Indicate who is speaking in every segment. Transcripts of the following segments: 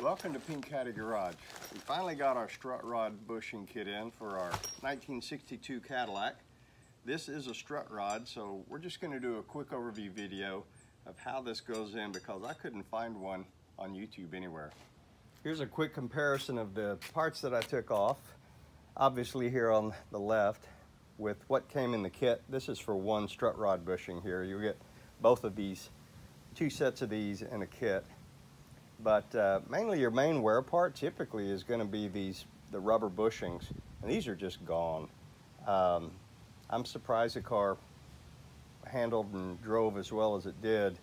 Speaker 1: Welcome to Pink Caddy Garage. We finally got our strut rod bushing kit in for our 1962 Cadillac. This is a strut rod, so we're just going to do a quick overview video of how this goes in because I couldn't find one on YouTube anywhere. Here's a quick comparison of the parts that I took off. Obviously here on the left with what came in the kit. This is for one strut rod bushing here. You get both of these, two sets of these in a kit. But mainly your main wear part typically is going to be the rubber bushings, and these are just gone. I'm surprised the car handled and drove as well as it did.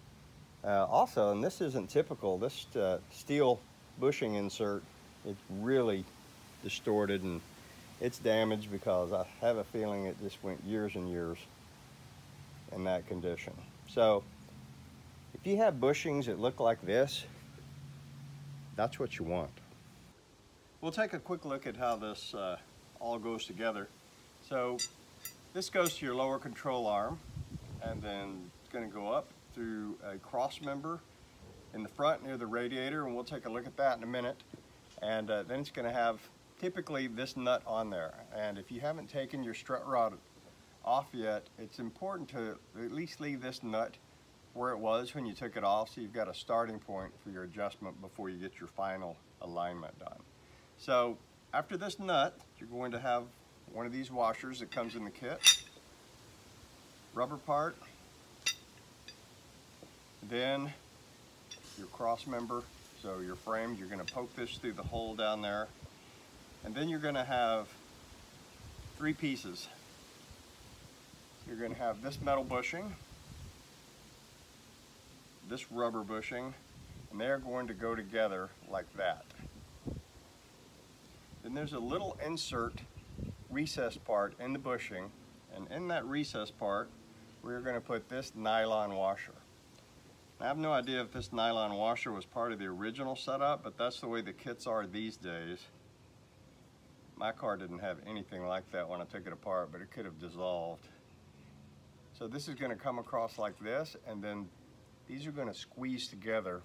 Speaker 1: Also, and this isn't typical, this steel bushing insert is really distorted and it's damaged because I have a feeling it just went years and years in that condition. So if you have bushings that look like this, that's what you want. We'll take a quick look at how this all goes together. So this goes to your lower control arm, and then it's going to go up through a cross member in the front near the radiator, and we'll take a look at that in a minute. And then it's going to have typically this nut on there. And if you haven't taken your strut rod off yet, it's important to at least leave this nut where it was when you took it off, so you've got a starting point for your adjustment before you get your final alignment done. So after this nut, you're going to have one of these washers that comes in the kit, rubber part, then your cross member, so your frame, you're going to poke this through the hole down there, and then you're going to have three pieces. You're going to have this metal bushing, this rubber bushing, and they're going to go together like that. Then there's a little insert recess part in the bushing, and in that recess part we're going to put this nylon washer. I have no idea if this nylon washer was part of the original setup, but that's the way the kits are these days. My car didn't have anything like that when I took it apart, but it could have dissolved. So this is going to come across like this, and then these are going to squeeze together,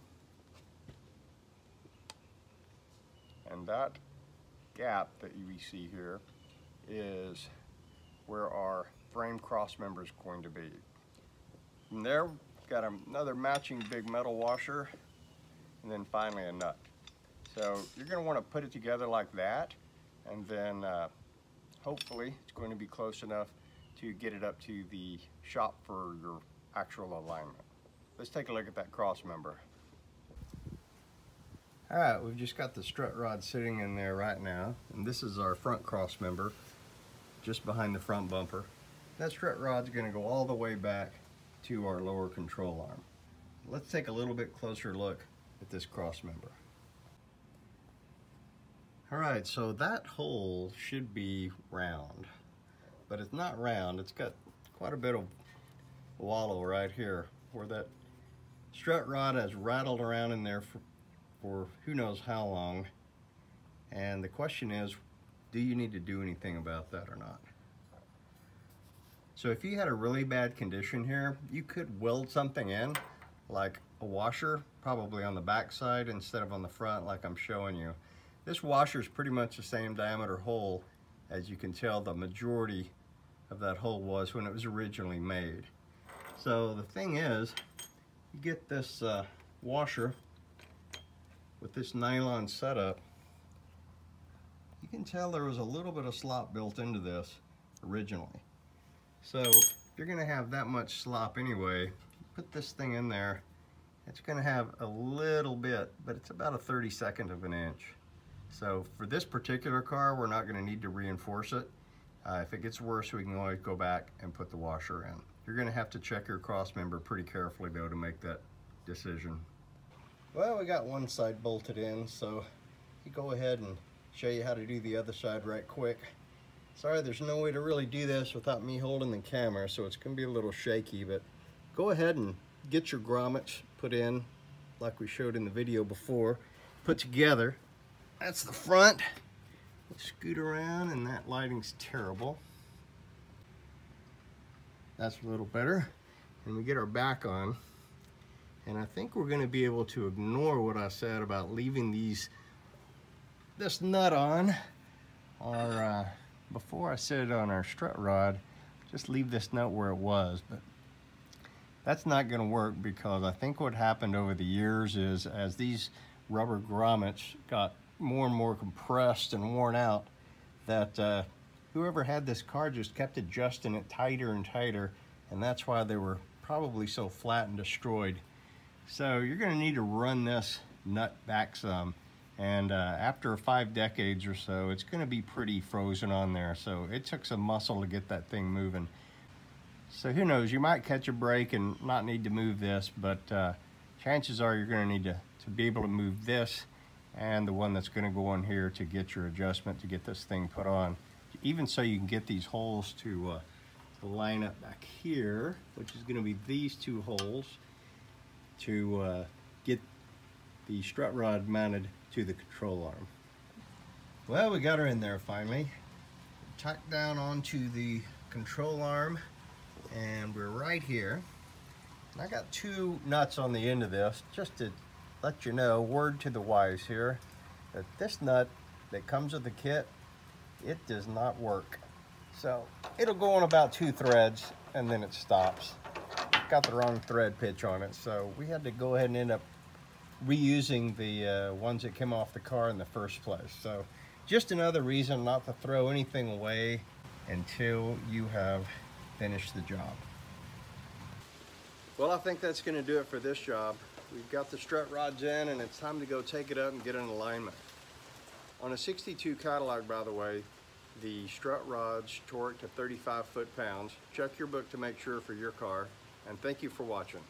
Speaker 1: and that gap that you see here is where our frame cross member is going to be. From there, got another matching big metal washer, and then finally a nut. So you're going to want to put it together like that, and then hopefully it's going to be close enough to get it up to the shop for your actual alignment. Let's take a look at that cross member. All right, we've just got the strut rod sitting in there right now, and this is our front cross member, just behind the front bumper. That strut rod's going to go all the way back to our lower control arm. Let's take a little bit closer look at this cross member. All right, so that hole should be round, but it's not round. It's got quite a bit of wallow right here where that strut rod has rattled around in there for who knows how long, and the question is, do you need to do anything about that or not? So if you had a really bad condition here, you could weld something in, like a washer, probably on the back side instead of on the front like I'm showing you. This washer is pretty much the same diameter hole as you can tell the majority of that hole was when it was originally made. So the thing is, you get this washer with this nylon setup, you can tell there was a little bit of slop built into this originally. So if you're going to have that much slop anyway, put this thing in there, it's going to have a little bit, but it's about a 32nd of an inch. So for this particular car, we're not going to need to reinforce it. If it gets worse, we can always go back and put the washer in. You're going to have to check your cross member pretty carefully though to make that decision. Well, we got one side bolted in, so you go ahead and show you how to do the other side right quick. Sorry, there's no way to really do this without me holding the camera, so it's going to be a little shaky, but go ahead and get your grommets put in like we showed in the video before, put together. That's the front. Let's scoot around, and that lighting's terrible. That's a little better. And we get our back on. And I think we're going to be able to ignore what I said about leaving this nut on. Or before I set it on our strut rod, just leave this nut where it was. But that's not going to work, because I think what happened over the years is, as these rubber grommets got more and more compressed and worn out, that whoever had this car just kept adjusting it tighter and tighter, and that's why they were probably so flat and destroyed. So you're going to need to run this nut back some, and after 5 decades or so, it's going to be pretty frozen on there. So it took some muscle to get that thing moving. So who knows, you might catch a break and not need to move this, but chances are you're going to need to be able to move this and the one that's going to go on here to get your adjustment to get this thing put on. Even so you can get these holes to line up back here, which is going to be these 2 holes, to get the strut rod mounted to the control arm. Well, we got her in there finally. Tucked down onto the control arm, and we're right here. And I got 2 nuts on the end of this, just to let you know, word to the wise here, that this nut that comes with the kit, it does not work. So it'll go on about 2 threads and then it stops. Got the wrong thread pitch on it, so we had to go ahead and end up reusing the ones that came off the car in the first place. So just another reason not to throw anything away until you have finished the job. Well, I think that's going to do it for this job. We've got the strut rods in, and it's time to go take it up and get an alignment. On a 62 Cadillac, by the way, the strut rods torque to 35 foot-pounds. Check your book to make sure for your car, and thank you for watching.